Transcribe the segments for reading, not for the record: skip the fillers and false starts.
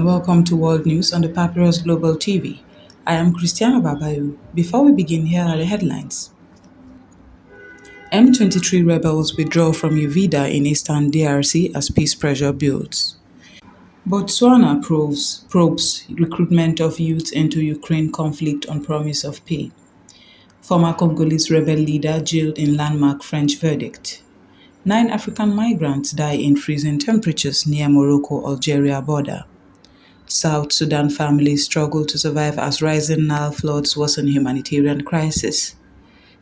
and welcome to World News on the Papyrus Global TV. I am Christiana Babayu. Before we begin, here are the headlines. M23 rebels withdraw from Uvida in eastern DRC as peace pressure builds. Botswana probes recruitment of youth into Ukraine conflict on promise of pay. Former Congolese rebel leader jailed in landmark French verdict. 9 African migrants die in freezing temperatures near Morocco-Algeria border. South Sudan families struggle to survive as rising Nile floods worsen humanitarian crisis.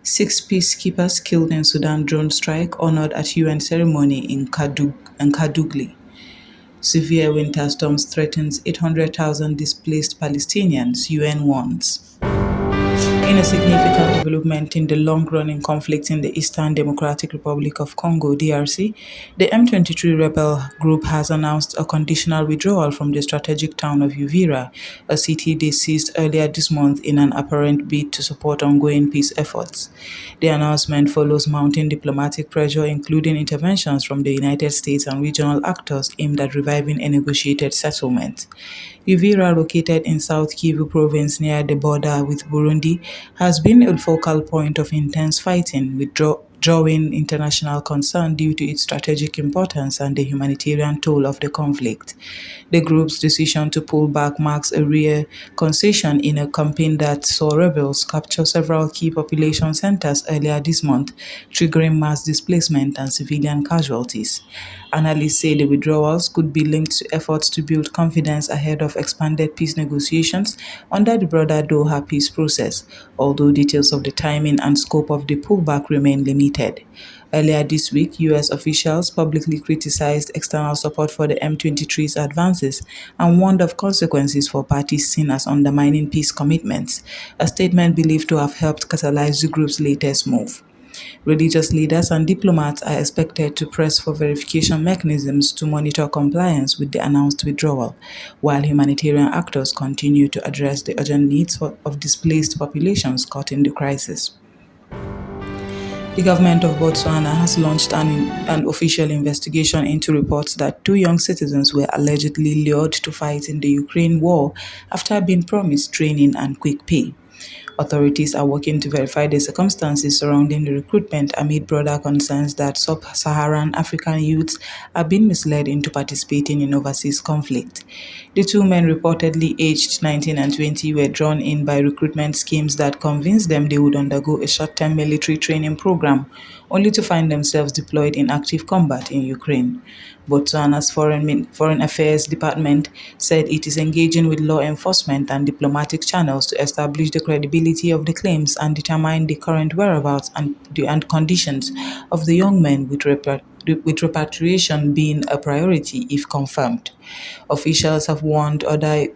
6 peacekeepers killed in Sudan drone strike honored at UN ceremony in Kadugli. Severe winter storms threatens 800,000 displaced Palestinians, UN warns. In a significant development in the long-running conflict in the Eastern Democratic Republic of Congo (DRC), the M23 rebel group has announced a conditional withdrawal from the strategic town of Uvira, a city they seized earlier this month in an apparent bid to support ongoing peace efforts. The announcement follows mounting diplomatic pressure, including interventions from the United States and regional actors aimed at reviving a negotiated settlement. Uvira, located in South Kivu province near the border with Burundi, has been a focal point of intense fighting, drawing international concern due to its strategic importance and the humanitarian toll of the conflict. The group's decision to pull back marks a rare concession in a campaign that saw rebels capture several key population centers earlier this month, triggering mass displacement and civilian casualties. Analysts say the withdrawals could be linked to efforts to build confidence ahead of expanded peace negotiations under the broader Doha peace process, although details of the timing and scope of the pullback remain limited. Earlier this week, US officials publicly criticized external support for the M23's advances and warned of consequences for parties seen as undermining peace commitments, a statement believed to have helped catalyze the group's latest move. Religious leaders and diplomats are expected to press for verification mechanisms to monitor compliance with the announced withdrawal, while humanitarian actors continue to address the urgent needs of displaced populations caught in the crisis. The government of Botswana has launched an official investigation into reports that 2 young citizens were allegedly lured to fight in the Ukraine war after being promised training and quick pay. Authorities are working to verify the circumstances surrounding the recruitment amid broader concerns that sub-Saharan African youths are being misled into participating in overseas conflict. The 2 men, reportedly aged 19 and 20, were drawn in by recruitment schemes that convinced them they would undergo a short-term military training program, only to find themselves deployed in active combat in Ukraine. Botswana's Foreign Affairs Department said it is engaging with law enforcement and diplomatic channels to establish the credibility of the claims and determine the current whereabouts and conditions of the young men, with repatriation being a priority if confirmed. Officials have warned other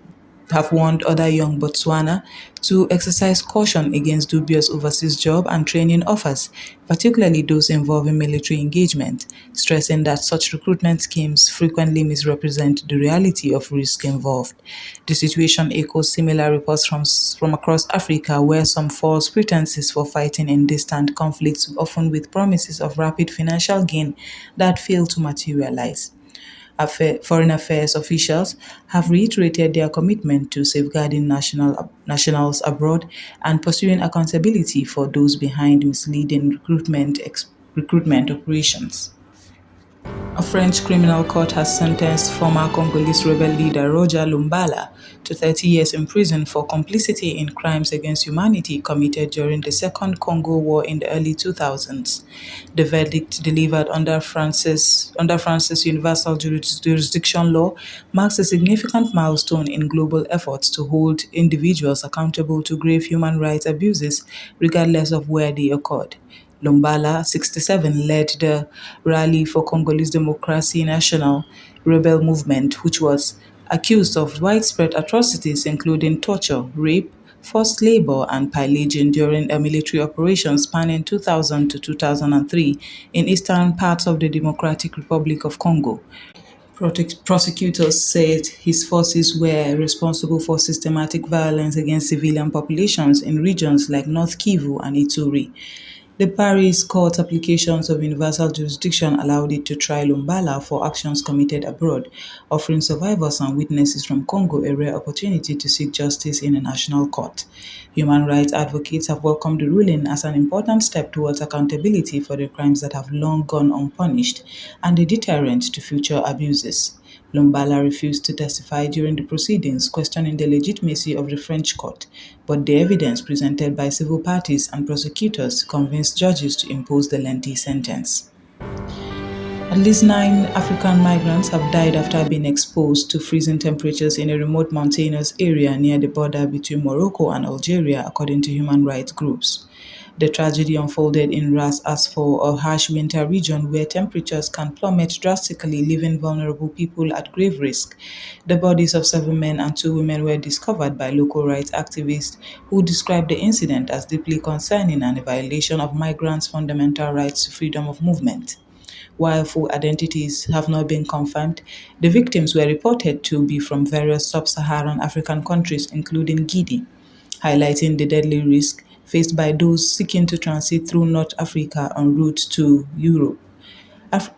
young Botswana to exercise caution against dubious overseas job and training offers, particularly those involving military engagement, stressing that such recruitment schemes frequently misrepresent the reality of risk involved. The situation echoes similar reports from across Africa, where some false pretenses for fighting in distant conflicts, often with promises of rapid financial gain, that fail to materialize. Foreign affairs officials have reiterated their commitment to safeguarding nationals abroad and pursuing accountability for those behind misleading recruitment operations. A French criminal court has sentenced former Congolese rebel leader Roger Lumbala to 30 years in prison for complicity in crimes against humanity committed during the Second Congo War in the early 2000s. The verdict, delivered under France's universal jurisdiction law, marks a significant milestone in global efforts to hold individuals accountable to grave human rights abuses, regardless of where they occurred. Lumbala, 67, led the Rally for Congolese Democracy National rebel movement, which was accused of widespread atrocities including torture, rape, forced labor, and pillaging during a military operation spanning 2000 to 2003 in eastern parts of the Democratic Republic of Congo. Prosecutors said his forces were responsible for systematic violence against civilian populations in regions like North Kivu and Ituri. The Paris Court applications of universal jurisdiction allowed it to try Lumbala for actions committed abroad, offering survivors and witnesses from Congo a rare opportunity to seek justice in a national court. Human rights advocates have welcomed the ruling as an important step towards accountability for the crimes that have long gone unpunished and a deterrent to future abuses. Lumbala refused to testify during the proceedings, questioning the legitimacy of the French court, but the evidence presented by civil parties and prosecutors convinced judges to impose the lengthy sentence. At least 9 African migrants have died after being exposed to freezing temperatures in a remote mountainous area near the border between Morocco and Algeria, according to human rights groups. The tragedy unfolded in Ras Asfor, a harsh winter region where temperatures can plummet drastically, leaving vulnerable people at grave risk. The bodies of 7 men and 2 women were discovered by local rights activists who described the incident as deeply concerning and a violation of migrants' fundamental rights to freedom of movement. While full identities have not been confirmed, the victims were reported to be from various sub-Saharan African countries, including Guinea, highlighting the deadly risk faced by those seeking to transit through North Africa en route to Europe.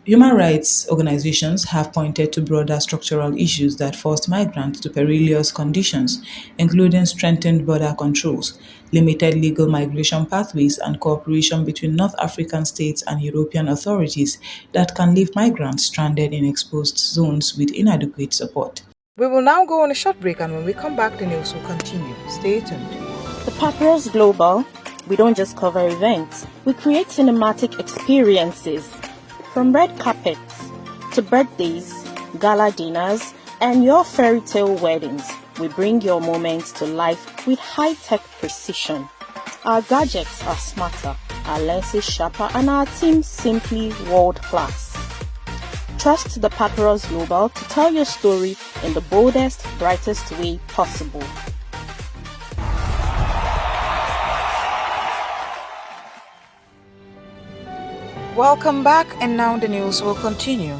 Human rights organizations have pointed to broader structural issues that forced migrants to perilous conditions, including strengthened border controls, limited legal migration pathways, and cooperation between North African states and European authorities that can leave migrants stranded in exposed zones with inadequate support. We will now go on a short break, and when we come back, the news will continue. Stay tuned. The Papyrus Global, we don't just cover events, we create cinematic experiences. From red carpets to birthdays, gala dinners, and your fairy tale weddings, we bring your moments to life with high-tech precision. Our gadgets are smarter, our lenses sharper, and our team simply world-class. Trust the Papyrus Global to tell your story in the boldest, brightest way possible. Welcome back, and now the news will continue.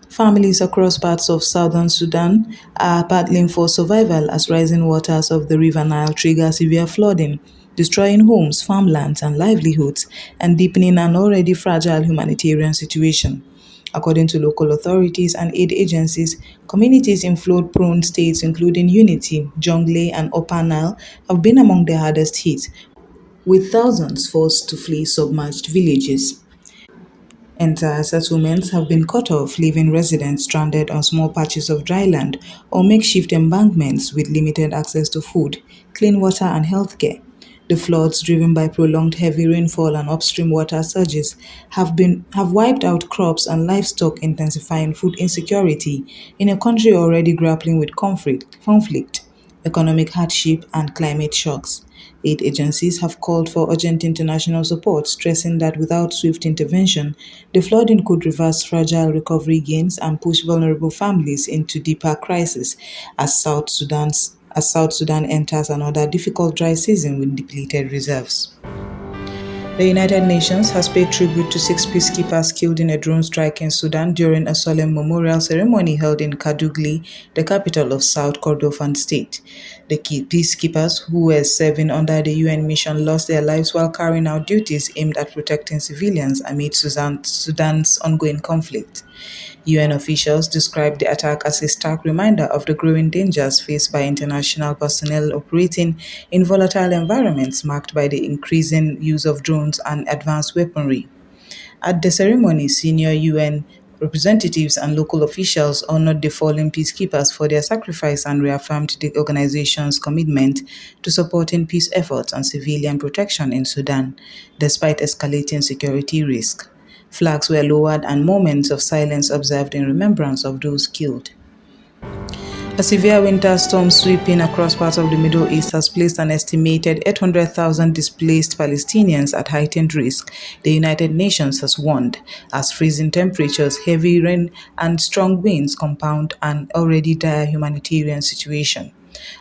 Families across parts of southern Sudan are battling for survival as rising waters of the River Nile trigger severe flooding, destroying homes, farmlands, and livelihoods, and deepening an already fragile humanitarian situation. According to local authorities and aid agencies, communities in flood-prone states including Unity, Jonglei, and Upper Nile have been among the hardest hit, with thousands forced to flee submerged villages. Entire settlements have been cut off, leaving residents stranded on small patches of dry land or makeshift embankments with limited access to food, clean water, and healthcare. The floods, driven by prolonged heavy rainfall and upstream water surges, have wiped out crops and livestock, intensifying food insecurity in a country already grappling with conflict, economic hardship, and climate shocks. Aid agencies have called for urgent international support, stressing that without swift intervention, the flooding could reverse fragile recovery gains and push vulnerable families into deeper crisis as South Sudan enters another difficult dry season with depleted reserves. The United Nations has paid tribute to 6 peacekeepers killed in a drone strike in Sudan during a solemn memorial ceremony held in Kadugli, the capital of South Kordofan state. The peacekeepers who were serving under the UN mission lost their lives while carrying out duties aimed at protecting civilians amid Sudan's ongoing conflict. UN officials described the attack as a stark reminder of the growing dangers faced by international personnel operating in volatile environments marked by the increasing use of drones and advanced weaponry. At the ceremony, senior UN representatives and local officials honored the fallen peacekeepers for their sacrifice and reaffirmed the organization's commitment to supporting peace efforts and civilian protection in Sudan, despite escalating security risks. Flags were lowered and moments of silence observed in remembrance of those killed. A severe winter storm sweeping across parts of the Middle East has placed an estimated 800,000 displaced Palestinians at heightened risk, the United Nations has warned, as freezing temperatures, heavy rain, and strong winds compound an already dire humanitarian situation.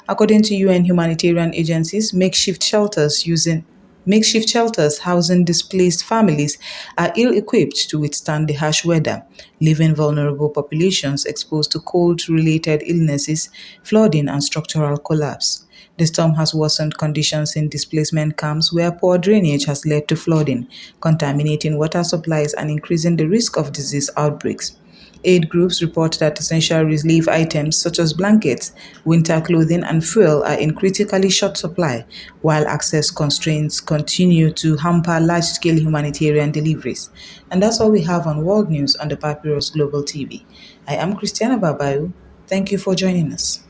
According to UN humanitarian agencies, makeshift shelters using Makeshift shelters housing displaced families are ill equipped to withstand the harsh weather, leaving vulnerable populations exposed to cold related illnesses, flooding, and structural collapse. The storm has worsened conditions in displacement camps where poor drainage has led to flooding, contaminating water supplies, and increasing the risk of disease outbreaks. Aid groups report that essential relief items such as blankets, winter clothing, and fuel are in critically short supply, while access constraints continue to hamper large scale humanitarian deliveries. And that's all we have on World News on the Papyrus Global TV. I am Christiana Babayu. Thank you for joining us.